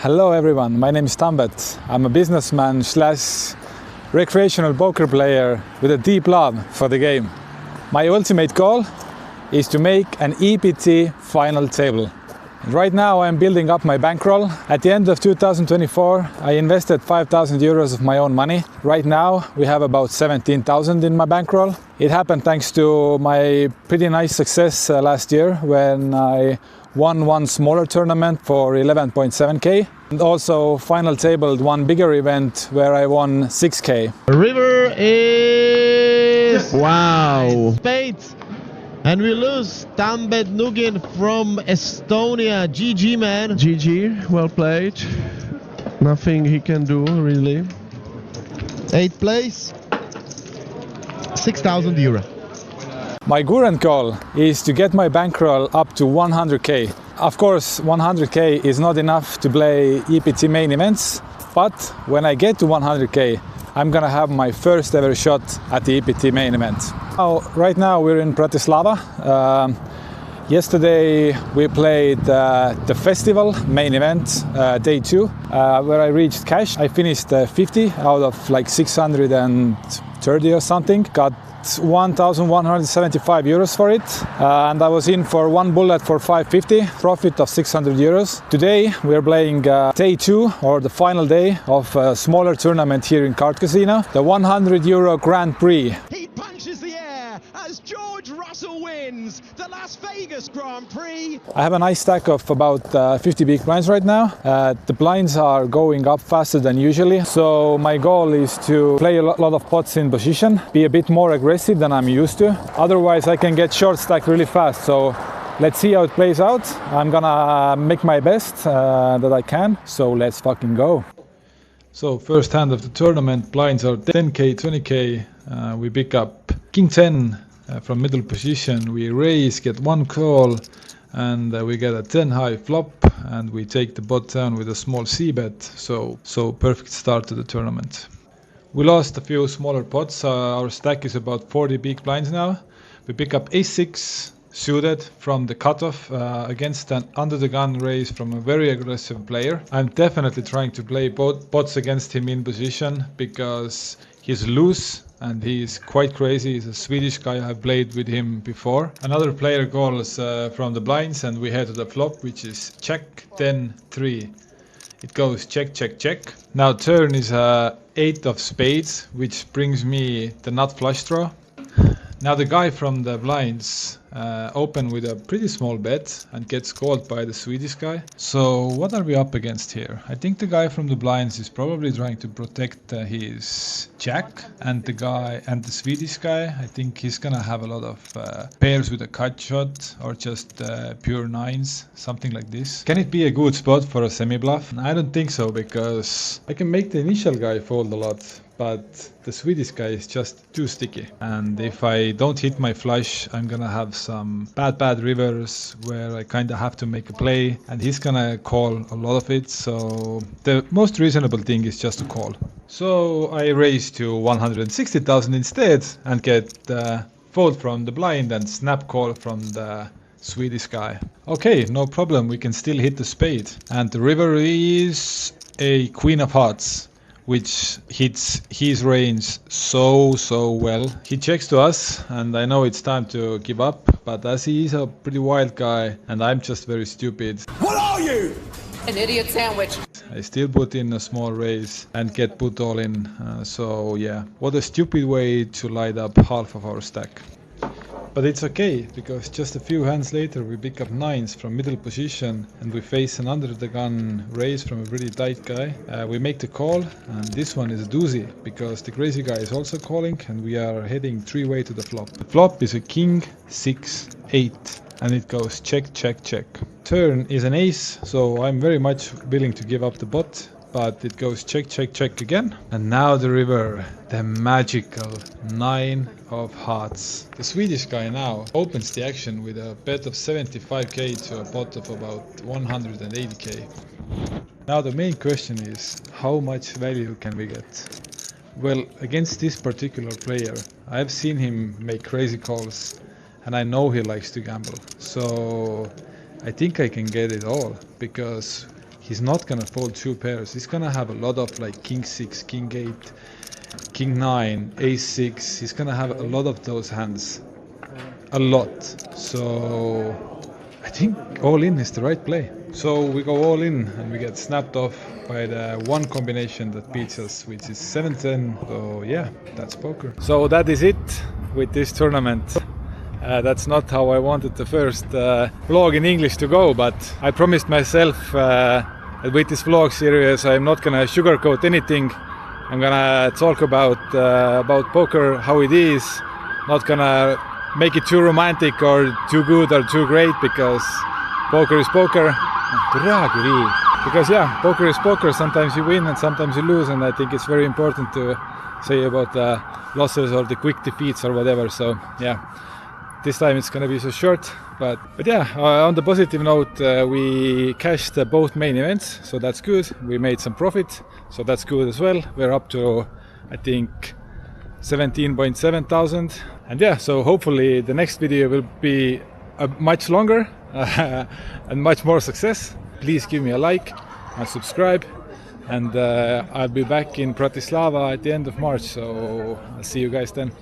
Hello everyone, my name is Tambet. I'm a businessman slash recreational poker player with a deep love for the game. My ultimate goal is to make an EPT final table. Right now I'm building up my bankroll. At the end of 2024 I invested 5,000 euros of my own money. Right now we have about 17,000 in my bankroll. It happened thanks to my pretty nice success last year when I won one smaller tournament for 11.7k and also final tabled one bigger event where I won 6k. River is wow spades, and we lose Tambet Nugin from Estonia. GG, man. GG, well played. Nothing he can do really. 8th place, 6,000 euro. My current goal is to get my bankroll up to 100k. Of course, 100k is not enough to play EPT main events, but when I get to 100k, I'm gonna have my first ever shot at the EPT main event. Right now we're in Bratislava. Yesterday we played the festival main event, day 2, where I reached cash. I finished 50 out of like 630 or something. Got 1,175 euros for it, and I was in for one bullet for 550, profit of 600 euros. Today we are playing day 2 or the final day of a smaller tournament here in Card Casino, the 100 euro Grand Prix. He punches the air as George Russell wins the Las Vegas Grand Prix. I have a nice stack of about 50 big blinds right now. The blinds are going up faster than usually, so my goal is to play a lot of pots in position, be a bit more aggressive than I'm used to. Otherwise I can get short stack really fast, so let's see how it plays out. I'm gonna make my best that I can, so let's fucking go. So first hand of the tournament, blinds are 10k, 20k. We pick up King 10 from middle position. We raise, get one call, and we get a 10 high flop, and we take the pot down with a small c bet. So perfect start to the tournament. We lost a few smaller pots. Our stack is about 40 big blinds now. We pick up a6 suited from the cutoff against an under the gun raise from a very aggressive player. I'm definitely trying to play both pots against him in position because he's loose and he's quite crazy. He's a Swedish guy. I've played with him before. Another player calls from the blinds and we head to the flop, which is check 10-3. It goes check, check, check. Now turn is 8 of spades, which brings me the nut flush draw. Now the guy from the blinds open with a pretty small bet and gets called by the Swedish guy. So what are we up against here? I think the guy from the blinds is probably trying to protect his jack, and the Swedish guy, I think he's gonna have a lot of pairs with a cut shot or just pure nines, something like this. Can it be a good spot for a semi bluff? I don't think so, because I can make the initial guy fold a lot, but the Swedish guy is just too sticky. And if I don't hit my flush, I'm gonna have some bad rivers where I kinda have to make a play, and he's gonna call a lot of it. So the most reasonable thing is just to call. So I raise to 160,000 instead and get the fold from the blind and snap call from the Swedish guy. Okay, no problem, we can still hit the spade. And the river is a queen of hearts, which hits his range so well. He checks to us, and I know it's time to give up, but as he is a pretty wild guy and I'm just very stupid. What are you? An idiot sandwich. I still put in a small raise and get put all in. So yeah, what a stupid way to light up half of our stack. But it's okay, because just a few hands later we pick up nines from middle position and we face an under the gun raise from a pretty tight guy. We make the call, and this one is a doozy because the crazy guy is also calling and we are heading 3-way to the flop. The flop is a king 6-8 and it goes check, check, check. Turn is an ace, so I'm very much willing to give up the pot, but it goes check, check, check again. And now the river, the magical 9 of hearts. The Swedish guy now opens the action with a bet of 75k to a pot of about 180k. Now the main question is, how much value can we get? Well, against this particular player, I've seen him make crazy calls and I know he likes to gamble. So I think I can get it all, because he's not gonna fold 2 pairs. He's gonna have a lot of like king 6, king 8, king 9, ace 6. He's gonna have a lot of those hands, a lot. So I think all in is the right play. So we go all in and we get snapped off by the one combination that beats us, which is 7-10. So yeah, that's poker. So that is it with this tournament. That's not how I wanted the first vlog in English to go, but I promised myself that with this vlog series I'm not gonna sugarcoat anything. I'm gonna talk about poker, how it is. Not gonna make it too romantic or too good or too great, because poker is poker. Because yeah, poker is poker. Sometimes you win and sometimes you lose, and I think it's very important to say about the losses or the quick defeats or whatever. So yeah, this time it's gonna be so short, but yeah, on the positive note, we cashed both main events, so that's good. We made some profit, so that's good as well. We're up to, I think, 17.7 thousand, and yeah, so hopefully the next video will be much longer and much more success. Please give me a like and subscribe, and I'll be back in Bratislava at the end of March, so I'll see you guys then.